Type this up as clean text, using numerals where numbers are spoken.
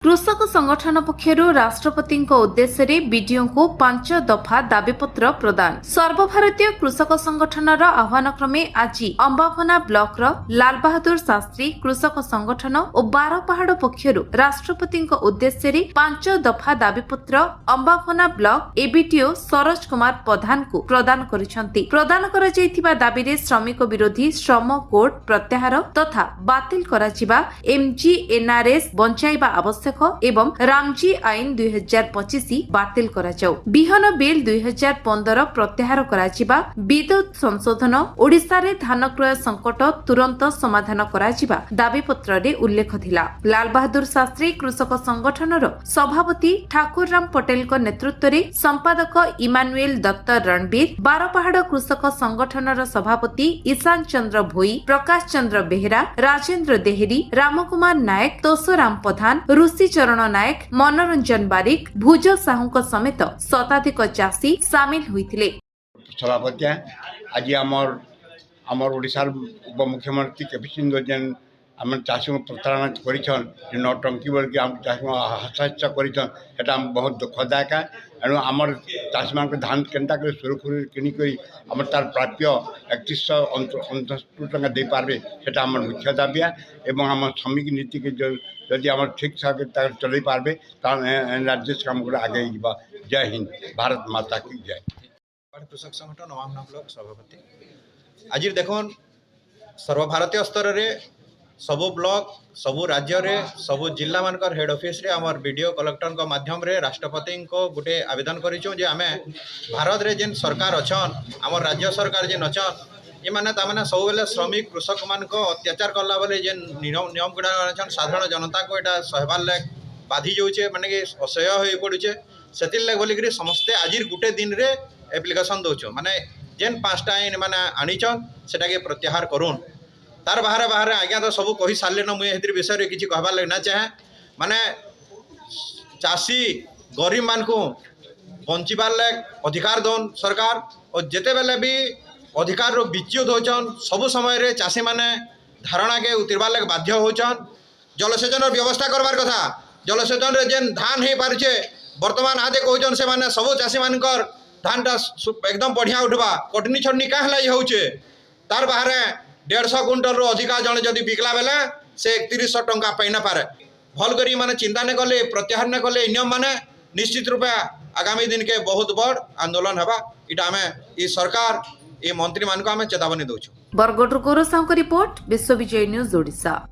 कृषक संगठन पक्षर राष्ट्रपति उद्देश्य बीडीओ को 5 दफा दाबीपत्र प्रदान। सर्वभारतीय कृषक संगठन आह्वान क्रमे आज अंबाफना ब्लॉक लाल बहादुर शास्त्री कृषक संगठन और बारपहाड़ पक्षर राष्ट्रपति उद्देश्य 5 दफा दाबीपत्र अंबाफना ब्लॉक एबीटीओ सरोज कुमार प्रधान को प्रदान करिसेंती। प्रदान करा जायथिबा दाबीरे श्रमिक विरोधी श्रम कोड प्रत्याहार तथा बातिल कराजिबा एमजीएनआरएस बंचाइबा आवश्यक एवं रामजी आईन 2025 बातिल कराଯାଉ। बिहन बिल 2015 प्रत्याहार कराଯିबा, विद्युत संशोधन, ओडिशा रे धान क्रय संकट तुरंत समाधान कराଯିबा दाबीपत्र रे उल्लेख थिला। लाल बहादुर शास्त्री कृषक संगठनर सभापति ठाकुर राम पटेल को नेतृत्व रे संपादक इमानुएल दत्त रणबीर, बारपहाड़ कृषक संगठनर सभापति ईशान चंद्र भोई, प्रकाश चंद्र बेहेरा, राजेंद्र देहरी, रामकुमार नायक, तोषराम प्रधान, ऋषि चरण नायक, मनोरंजन बारिक, भुज साहू समेत शताधिक चाषी सामिल होइथिले। सभापति आज आमर ओडिशार उपमुख्यमंत्री केपी सिंह जेन आम चाषी को प्रताड़ना कर नौटंकी बोल आम चाषी हस्ताक्षर कर बहुत दुखदायक। एणु आमर चाषी मान धान केन्ता कर सुरखुरी किणिक आम तार प्राप्य 3129 टका दे पारे से आम मुख्य दाबी एवं आम श्रमिक नीति के जदि आम ठीक ठाक चल पारे राज्य से आम आगे जा। जय हिंद, भारत माता की जय। कृषक संगठन नवामना ब्लॉक सभापति आज देखुन सर्वभारतीय स्तर में सबु ब्लॉक सबु राज्य रे सबु जिला मानकर हेड ऑफिस रे आमर वीडियो कलेक्टर को माध्यम रे राष्ट्रपति को गोटे आवेदन करिछो जे आमे भारत रे जेन सरकार अछन आमर राज्य सरकार जेन अछन ये माने ता माने सब बेले श्रमिक कृषक मान को अत्याचार करला बेले जेन नियम गुडा अछन साधारण जनता को एटा सहबार लाग बाधी जाउछे माने कि असह्य होई पडुछे सेतिल लाग बोली करी समस्ते आजिर गुटे दिन रे एप्लिकेशन दउछो माने जेन 5टा आईन माने आनिछन सेटा के प्रत्याहार करून् तार बाहर बाहर आज्ञा तो सब कही सारे न मुझे विषय में किसी कहबार लगे ना चाहे माने चाषी गरीब मान को बंचार लाग अधिकार दौन सरकार और जिते बेले भी अधिकार विच्युत होचन सब समय चाषी माने धारणा के उतरबार लगे बाध्य होचन। जलसेचन व्यवस्था करबार कथा जलसेचन रे जेन धान हो पारे बर्तमान आदे कहन से माने सब चाषी मानकर धानटा एकदम बढ़िया उठवा कटनी छटनी क्या होचे तार बाहर 150 क्विंटल रू अधिका जन जदि बिकला बेले से 3100 टंका पाई न पारे भल करी माने चिंता ने कले प्रत्याहार ने कले नियम माने निश्चित रूपे आगामी दिन के बहुत बड़ आंदोलन हवा इटा आमे ई सरकार ई मंत्री मान को आमे चेतावनी दउछु। बरगड गौरव साहू रिपोर्ट विश्व विजय न्यूज ओडिशा।